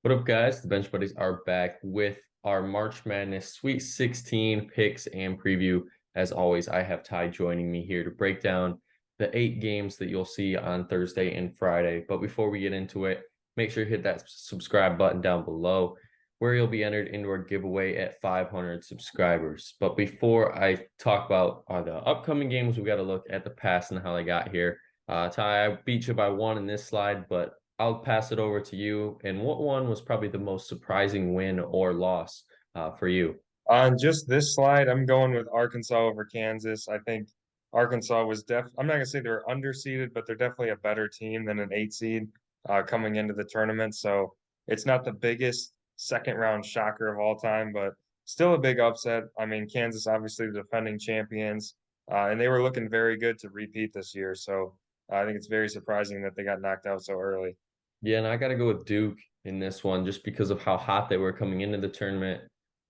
What up, guys? The Bench Buddies are back with our March Madness Sweet 16 picks and preview. As always, I have Ty joining me here to break down the 8 games that you'll see on Thursday and Friday. But before we get into it, make sure you hit that subscribe button down below where you'll be entered into our giveaway at 500 subscribers. But before I talk about the upcoming games, we got to look at the past and how they got here. Ty, I beat you by one in this slide, but I'll pass it over to you. And what one was probably the most surprising win or loss for you? On just this slide, I'm going with Arkansas over Kansas. I think Arkansas was I'm not gonna say they're underseeded, but they're definitely a better team than an 8 seed coming into the tournament. So it's not the biggest second round shocker of all time, but still a big upset. I mean, Kansas obviously the defending champions, and they were looking very good to repeat this year. So I think it's very surprising that they got knocked out so early. Yeah, and I got to go with Duke in this one just because of how hot they were coming into the tournament,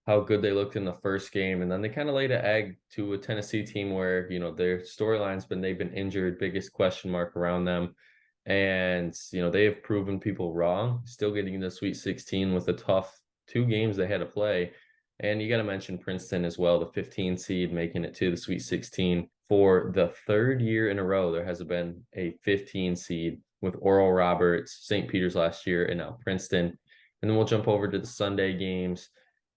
how good they looked in the first game. And then they kind of laid an egg to a Tennessee team where, their storyline's been they've been injured, biggest question mark around them. And, they have proven people wrong, still getting the Sweet 16 with the tough 2 games they had to play. And you got to mention Princeton as well, the 15 seed making it to the Sweet 16 for the third year in a row. There has been a 15 seed with Oral Roberts, St. Peter's last year, and now Princeton. And then we'll jump over to the Sunday games.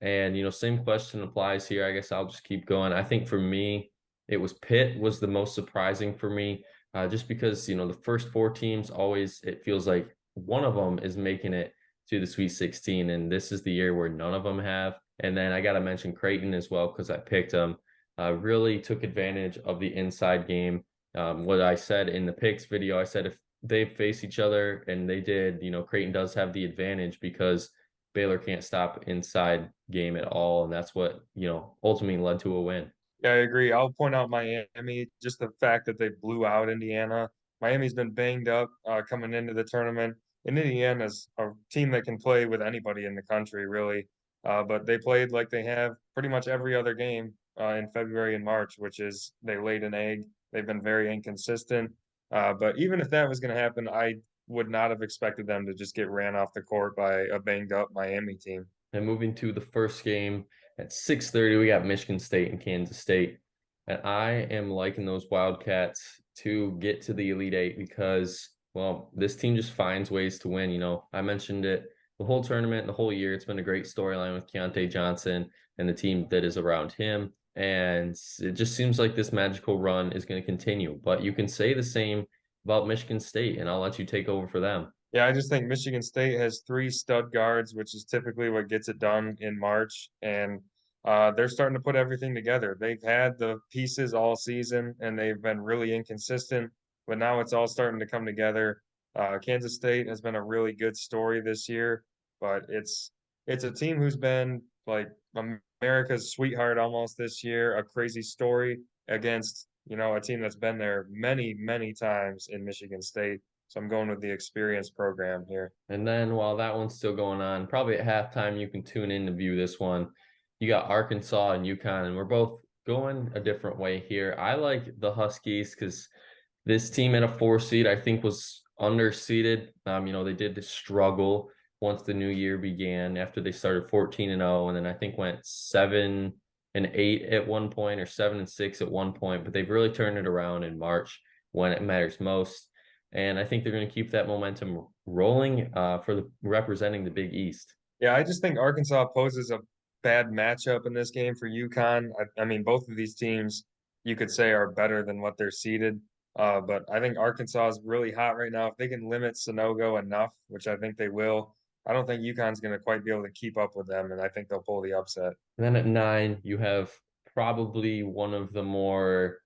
And, same question applies here. I guess I'll just keep going. I think for me, it was Pitt was the most surprising for me, just because, the first 4 teams always, it feels like one of them is making it to the Sweet 16. And this is the year where none of them have. And then I got to mention Creighton as well because I picked them. Really took advantage of the inside game. What I said in the picks video, I said if they face each other and they did, Creighton does have the advantage because Baylor can't stop inside game at all. And that's what, ultimately led to a win. Yeah, I agree. I'll point out Miami, just the fact that they blew out Indiana. Miami's been banged up coming into the tournament, and Indiana's a team that can play with anybody in the country, really. But they played like they have pretty much every other game in February and March, which is they laid an egg. They've been very inconsistent. But even if that was going to happen, I would not have expected them to just get ran off the court by a banged up Miami team. And moving to the first game at 6:30, we got Michigan State and Kansas State. And I am liking those Wildcats to get to the Elite Eight because, well, this team just finds ways to win. I mentioned it the whole tournament, the whole year. It's been a great storyline with Keontae Johnson and the team that is around him. And it just seems like this magical run is going to continue. But you can say the same about Michigan State, and I'll let you take over for them. Yeah, I just think Michigan State has 3 stud guards, which is typically what gets it done in March. And they're starting to put everything together. They've had the pieces all season and they've been really inconsistent, but now it's all starting to come together. Kansas State has been a really good story this year, but it's a team who's been like America's sweetheart almost this year, a crazy story against, a team that's been there many, many times in Michigan State. So I'm going with the experience program here. And then while that one's still going on, probably at halftime, you can tune in to view this one. You got Arkansas and UConn, and we're both going a different way here. I like the Huskies because this team at a 4 seed, I think, was underseeded. They did struggle once the new year began after they started 14-0, and then I think went 7-8 at one point or 7-6 at one point, but they've really turned it around in March when it matters most. And I think they're going to keep that momentum rolling for representing the Big East. Yeah, I just think Arkansas poses a bad matchup in this game for UConn. I mean, both of these teams you could say are better than what they're seeded. But I think Arkansas is really hot right now. If they can limit Sonogo enough, which I think they will, I don't think UConn's going to quite be able to keep up with them, and I think they'll pull the upset. And then at 9, you have probably one of the more,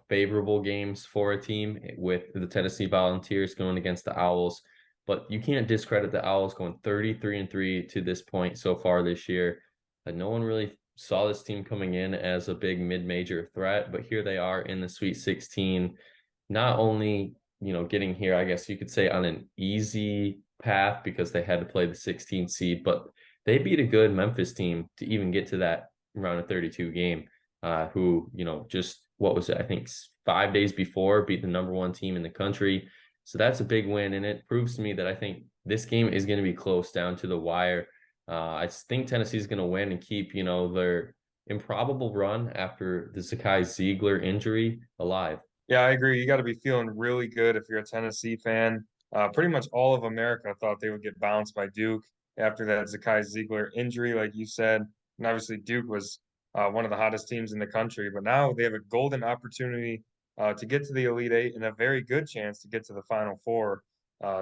favorable games for a team with the Tennessee Volunteers going against the Owls. But you can't discredit the Owls going 33-3 to this point so far this year. No one really saw this team coming in as a big mid-major threat, but here they are in the Sweet 16. Not only, getting here, I guess you could say on an easy path because they had to play the 16 seed, but they beat a good Memphis team to even get to that round of 32 game, who, just what was it? I think 5 days before beat the number 1 team in the country. So that's a big win. And it proves to me that I think this game is going to be close down to the wire. I think Tennessee's going to win and keep, their improbable run after the Zakai Ziegler injury alive. Yeah, I agree. You got to be feeling really good if you're a Tennessee fan. Pretty much all of America thought they would get bounced by Duke after that Zakai Ziegler injury, like you said. And obviously, Duke was one of the hottest teams in the country, but now they have a golden opportunity to get to the Elite Eight and a very good chance to get to the Final Four.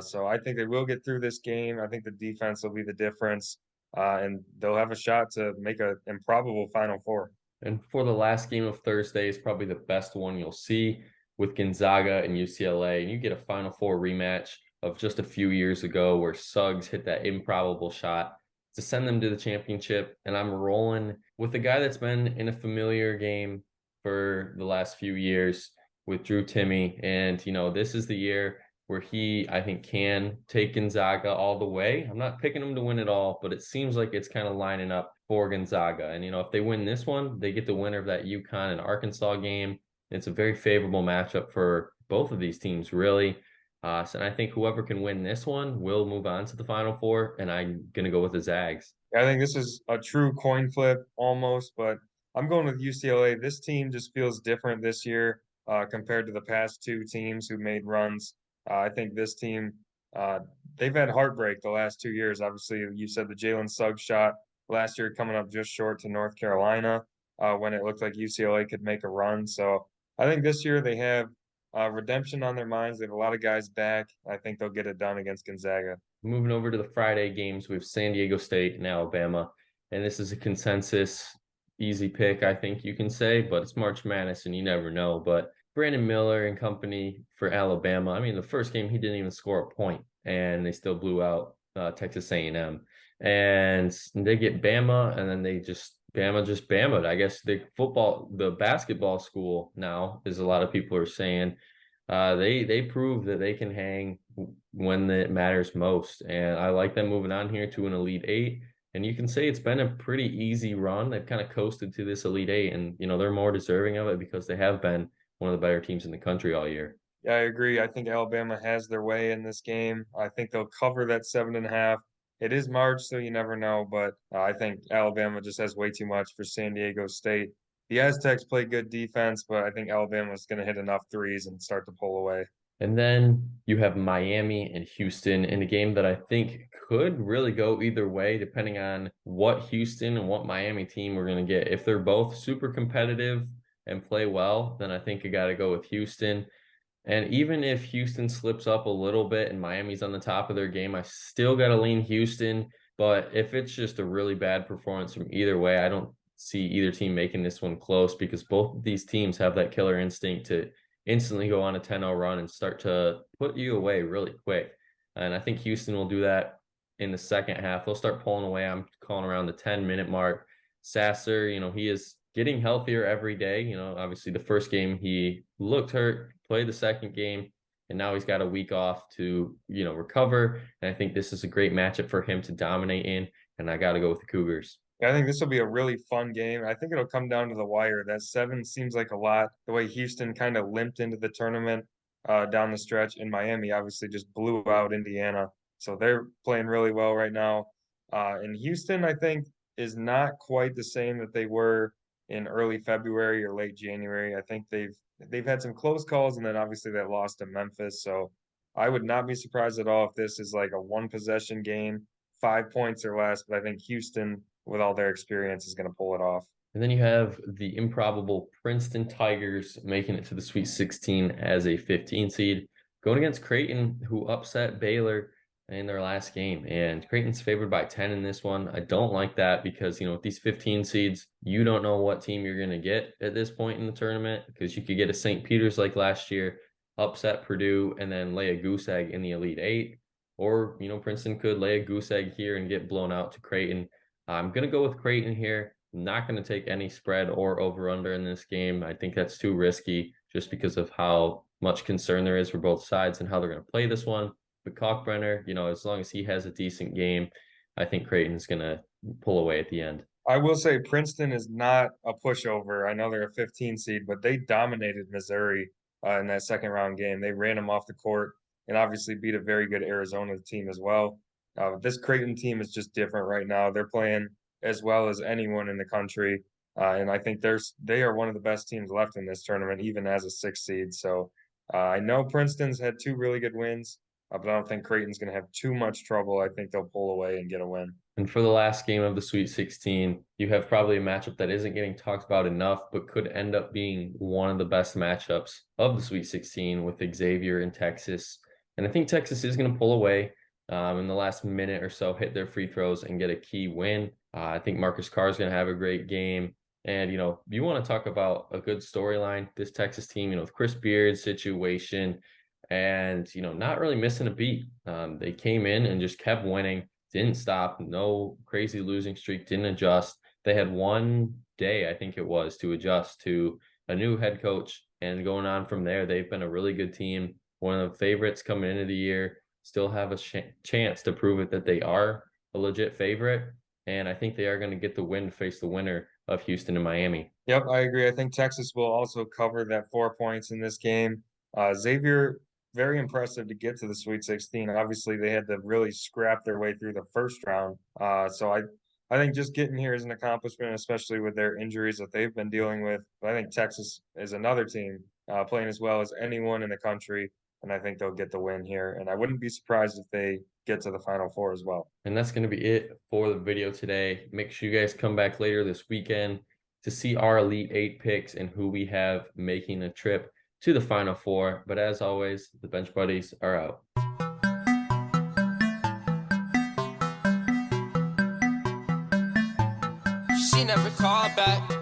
So I think they will get through this game. I think the defense will be the difference, and they'll have a shot to make an improbable Final Four. And for the last game of Thursday is probably the best one you'll see with Gonzaga and UCLA. And you get a Final Four rematch of just a few years ago where Suggs hit that improbable shot to send them to the championship. And I'm rolling with a guy that's been in a familiar game for the last few years with Drew Timme. And, this is the year where he, I think, can take Gonzaga all the way. I'm not picking him to win it all, but it seems like it's kind of lining up for Gonzaga. And, if they win this one, they get the winner of that UConn and Arkansas game. It's a very favorable matchup for both of these teams, really. And I think whoever can win this one will move on to the Final Four, and I'm going to go with the Zags. I think this is a true coin flip almost, but I'm going with UCLA. This team just feels different this year compared to the past two teams who made runs. I think this team, uh, they've had heartbreak the last 2 years. Obviously, you said the Jalen Suggs shot last year coming up just short to North Carolina when it looked like UCLA could make a run. So I think this year they have redemption on their minds. They have a lot of guys back. I think they'll get it done against Gonzaga. Moving over to the Friday games, we have San Diego State and Alabama. And this is a consensus easy pick, I think you can say, but it's March Madness and you never know. But Brandon Miller and company for Alabama. I mean, the first game he didn't even score a point, and they still blew out Texas A&M. And they get Bama, and then Bama just Bama. I guess the basketball school now, as a lot of people are saying, they prove that they can hang when it matters most. And I like them moving on here to an Elite Eight. And you can say it's been a pretty easy run. They've kind of coasted to this Elite Eight, and they're more deserving of it because they have been one of the better teams in the country all year. Yeah, I agree. I think Alabama has their way in this game. I think they'll cover that 7.5. It is March, so you never know, but I think Alabama just has way too much for San Diego State. The Aztecs play good defense, but I think Alabama's going to hit enough threes and start to pull away. And then you have Miami and Houston in a game that I think could really go either way, depending on what Houston and what Miami team we're going to get. If they're both super competitive and play well, then I think you got to go with Houston. And even if Houston slips up a little bit and Miami's on the top of their game, I still got to lean Houston. But if it's just a really bad performance from either way, I don't see either team making this one close because both of these teams have that killer instinct to instantly go on a 10-0 run and start to put you away really quick. And I think Houston will do that in the second half. They'll start pulling away. I'm calling around the 10-minute mark. Sasser, he is getting healthier every day. Obviously the first game he looked hurt, played the second game, and now he's got a week off to, recover. And I think this is a great matchup for him to dominate in. And I got to go with the Cougars. I think this will be a really fun game. I think it'll come down to the wire. That 7 seems like a lot. The way Houston kind of limped into the tournament down the stretch, and Miami obviously just blew out Indiana. So they're playing really well right now. And Houston, I think, is not quite the same that they were in early February or late January. I think they've had some close calls, and then obviously they lost to Memphis. So I would not be surprised at all if this is like a one possession game, 5 points or less. But I think Houston, with all their experience, is going to pull it off. And then you have the improbable Princeton Tigers making it to the Sweet 16 as a 15 seed, going against Creighton, who upset Baylor in their last game. And Creighton's favored by 10 in this one. I don't like that because, with these 15 seeds, you don't know what team you're going to get at this point in the tournament because you could get a St. Peter's like last year, upset Purdue, and then lay a goose egg in the Elite Eight. Or, Princeton could lay a goose egg here and get blown out to Creighton. I'm going to go with Creighton here. I'm not going to take any spread or over under in this game. I think that's too risky just because of how much concern there is for both sides and how they're going to play this one. But Kalkbrenner, as long as he has a decent game, I think Creighton's going to pull away at the end. I will say Princeton is not a pushover. I know they're a 15 seed, but they dominated Missouri in that second round game. They ran them off the court. and obviously beat a very good Arizona team as well. This Creighton team is just different right now. They're playing as well as anyone in the country. And I think they are one of the best teams left in this tournament, even as a 6 seed. So I know Princeton's had 2 really good wins, but I don't think Creighton's going to have too much trouble. I think they'll pull away and get a win. And for the last game of the Sweet 16, you have probably a matchup that isn't getting talked about enough, but could end up being one of the best matchups of the Sweet 16 with Xavier and Texas. And I think Texas is going to pull away in the last minute or so, hit their free throws and get a key win. I think Marcus Carr is going to have a great game. And, you want to talk about a good storyline, this Texas team, with Chris Beard's situation and, not really missing a beat. They came in and just kept winning, didn't stop, no crazy losing streak, didn't adjust. They had one day, I think it was, to adjust to a new head coach. And going on from there, they've been a really good team, one of the favorites coming into the year, still have a chance to prove it that they are a legit favorite. And I think they are going to get the win to face the winner of Houston and Miami. Yep, I agree. I think Texas will also cover that 4 points in this game. Xavier, very impressive to get to the Sweet 16. Obviously, they had to really scrap their way through the first round. So I think just getting here is an accomplishment, especially with their injuries that they've been dealing with. But I think Texas is another team playing as well as anyone in the country, and I think they'll get the win here. And I wouldn't be surprised if they get to the Final Four as well. And that's going to be it for the video today. Make sure you guys come back later this weekend to see our Elite 8 picks and who we have making a trip to the Final Four. But as always, the Bench Buddies are out. She never called back.